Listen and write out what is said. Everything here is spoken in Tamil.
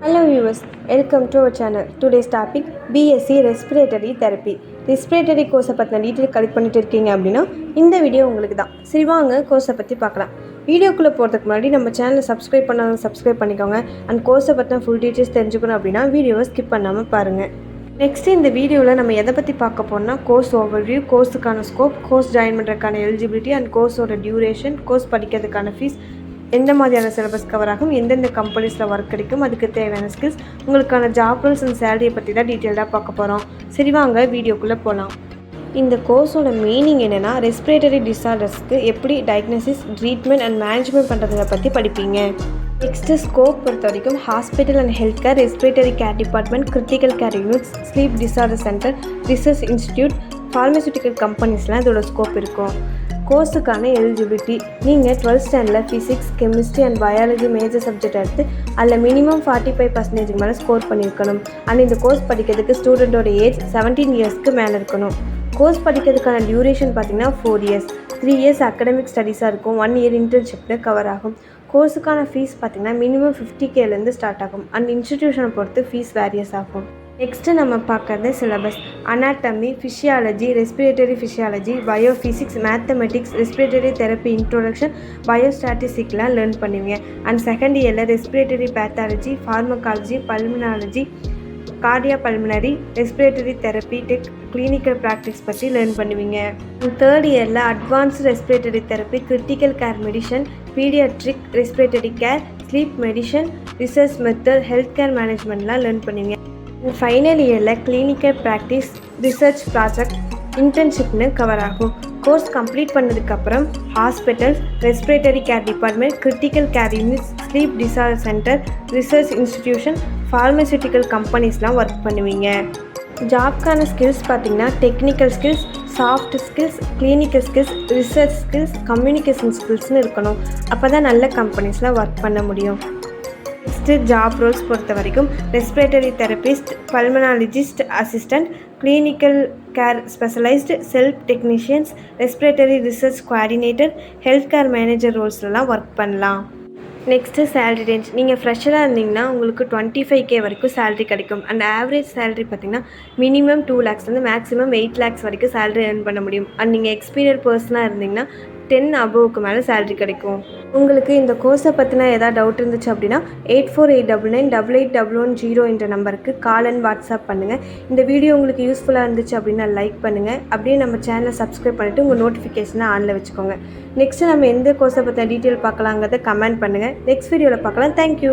Hello viewers, welcome to our channel. Today's topic BSc Respiratory Therapy. Respiratory கோர்ஸை பற்றின டீட்டெயில் கலெக்ட் பண்ணிட்டு இருக்கீங்க அப்படின்னா இந்த வீடியோ உங்களுக்கு தான். சரி வாங்க கோர்ஸை பற்றி பார்க்கலாம். வீடியோக்குள்ளே போகிறதுக்கு முன்னாடி நம்ம சேனலை சப்ஸ்கிரைப் பண்ணாலும் சப்ஸ்கிரைப் பண்ணிக்கோங்க. அண்ட் கோர்ஸை பற்றின ஃபுல் டீட்டெயில்ஸ் தெரிஞ்சுக்கணும் அப்படின்னா வீடியோவை ஸ்கிப் பண்ணாமல் பாருங்கள். நெக்ஸ்ட்டு இந்த வீடியோவில் நம்ம எதை பற்றி பார்க்க போகிறோம்னா கோர்ஸ் ஓவர்வியூ, கோர்ஸுக்கான ஸ்கோப், கோர்ஸ் ஜாயின் பண்ணுறதுக்கான எலிஜிபிலிட்டி அண்ட் கோர்ஸோட டியூரேஷன், கோர்ஸ் படிக்கிறதுக்கான ஃபீஸ், எந்த மாதிரியான சிலபஸ் கவர் ஆகும், எந்தெந்த கம்பெனிஸில் ஒர்க் கிடைக்கும், அதுக்கு தேவையான ஸ்கில்ஸ், உங்களுக்கான ஜாப் ரோல்ஸ் அண்ட் சேலரியை பற்றி தான் டீட்டெயில்டாக பார்க்க போகிறோம். சரி வாங்க வீடியோக்குள்ளே போகலாம். இந்த கோர்ஸோட மீனிங் என்னென்னா ரெஸ்பிரேட்டரி டிஸார்டர்ஸ்க்கு எப்படி டயக்னோசிஸ், ட்ரீட்மெண்ட் அண்ட் மேனேஜ்மெண்ட் பண்ணுறதை பற்றி படிப்பீங்க. நெக்ஸ்ட்டு ஸ்கோப் பொறுத்த வரைக்கும் hospital and health care, respiratory care department, critical care units, sleep disorder centre, research institute, pharmaceutical கம்பெனிஸ்லாம் இதோட ஸ்கோப் இருக்கும். கோர்ஸுக்கான எலிஜிபிலிட்டி, நீங்கள் 12th ஸ்டாண்டர்டில் physics, chemistry and biology major subject எடுத்து அதில் மினிமம் 45% மேலே ஸ்கோர் பண்ணியிருக்கணும். அண்ட் இந்த கோர்ஸ் படிக்கிறதுக்கு ஸ்டூடெண்ட்டோட ஏஜ் 17 இயர்ஸ்க்கு மேலே இருக்கணும். கோர்ஸ் படிக்கிறதுக்கான டியூரேஷன் பார்த்திங்கன்னா 4 இயர்ஸ், 3 இயர்ஸ் அகடமிக் ஸ்டடீஸாக இருக்கும், 1 இயர் இன்டர்ன்ஷிப்பில் கவர் ஆகும். கோர்ஸுக்கான ஃபீஸ் பார்த்திங்கன்னா மினிமம் 50Kலேருந்து ஸ்டார்ட் ஆகும். அண்ட் இன்ஸ்டிடியூஷனை பொறுத்து ஃபீஸ் வேரியஸ் ஆகும். நெக்ஸ்ட்டு நம்ம பார்க்குறது syllabus. Anatomy, physiology, respiratory physiology, biophysics, mathematics, respiratory therapy introduction, பயோஸ்டாட்டிஸ்டிக்லாம் லேர்ன் பண்ணுவீங்க. அண்ட் செகண்ட் இயரில் respiratory pathology, pharmacology, pulmonology, cardio pulmonary, respiratory therapy tech, clinical practice பற்றி லேர்ன் பண்ணுவீங்க. தேர்ட் இயரில் advanced respiratory therapy, critical care medicine, paediatric respiratory care, sleep medicine, research method, health care மேனேஜ்மெண்ட்லாம் லேர்ன் பண்ணுவீங்க. ஃபைனல் இயரில் கிளினிக்கல் ப்ராக்டிஸ், ரிசர்ச் ப்ராஜெக்ட், இன்டர்ன்ஷிப்னு கவர் ஆகும். கோர்ஸ் கம்ப்ளீட் பண்ணதுக்கப்புறம் hospitals, respiratory care department, critical care units, sleep disorder centre, research institution, pharmaceutical கம்பெனிஸ்லாம் ஒர்க் பண்ணுவீங்க. ஜாப்க்கான ஸ்கில்ஸ் பார்த்திங்கன்னா technical skills, soft skills, clinical skills, research skills, communication ஸ்கில்ஸ்னு இருக்கணும். அப்போ தான் நல்ல கம்பெனிஸில் ஒர்க் பண்ண முடியும். நெக்ஸ்ட்டு ஜாப் ரோல்ஸ் பொறுத்த வரைக்கும் respiratory therapist, pulmonologist assistant, clinical care specialised, self technicians, respiratory research coordinator, health care manager ரோல்ஸ்லாம் ஒர்க் பண்ணலாம். Next salary range. நீங்கள் ஃப்ரெஷராக இருந்தீங்கன்னா உங்களுக்கு 25K வரைக்கும் சேலரி கிடைக்கும். அண்ட் ஆவரேஜ் சேலரி பார்த்திங்கன்னா மினிமம் 2 lakhs மேக்ஸிமம் 8 lakhs வரைக்கும் சேலரி ஏர்ன் பண்ண முடியும். அண்ட் நீங்கள் எக்ஸ்பீரியன்ஸ் பர்சனாக இருந்தீங்கன்னா 10 above மேலே சேலரி கிடைக்கும். உங்களுக்கு இந்த கோர்ஸை பற்றினா ஏதாவது டவுட் இருந்துச்சு அப்படின்னா 8489988110 என்ற நம்பருக்கு கால் அண்ட் வாட்ஸ்அப் பண்ணுங்கள். இந்த வீடியோ உங்களுக்கு யூஸ்ஃபுல்லாக இருந்துச்சு அப்படின்னா லைக் பண்ணுங்கள். அப்படியே நம்ம சேனலை சப்ஸ்கிரைப் பண்ணிவிட்டு உங்கள் நோட்டிஃபிகேஷனை ஆனில் வச்சுக்கோங்க. நெக்ஸ்ட்டு நம்ம எந்த கோர்ஸை பற்றின டீட்டெயில் பார்க்கலாங்கிறத கமெண்ட் பண்ணுங்கள். நெக்ஸ்ட் வீடியோவில் பார்க்கலாம். தேங்க்யூ.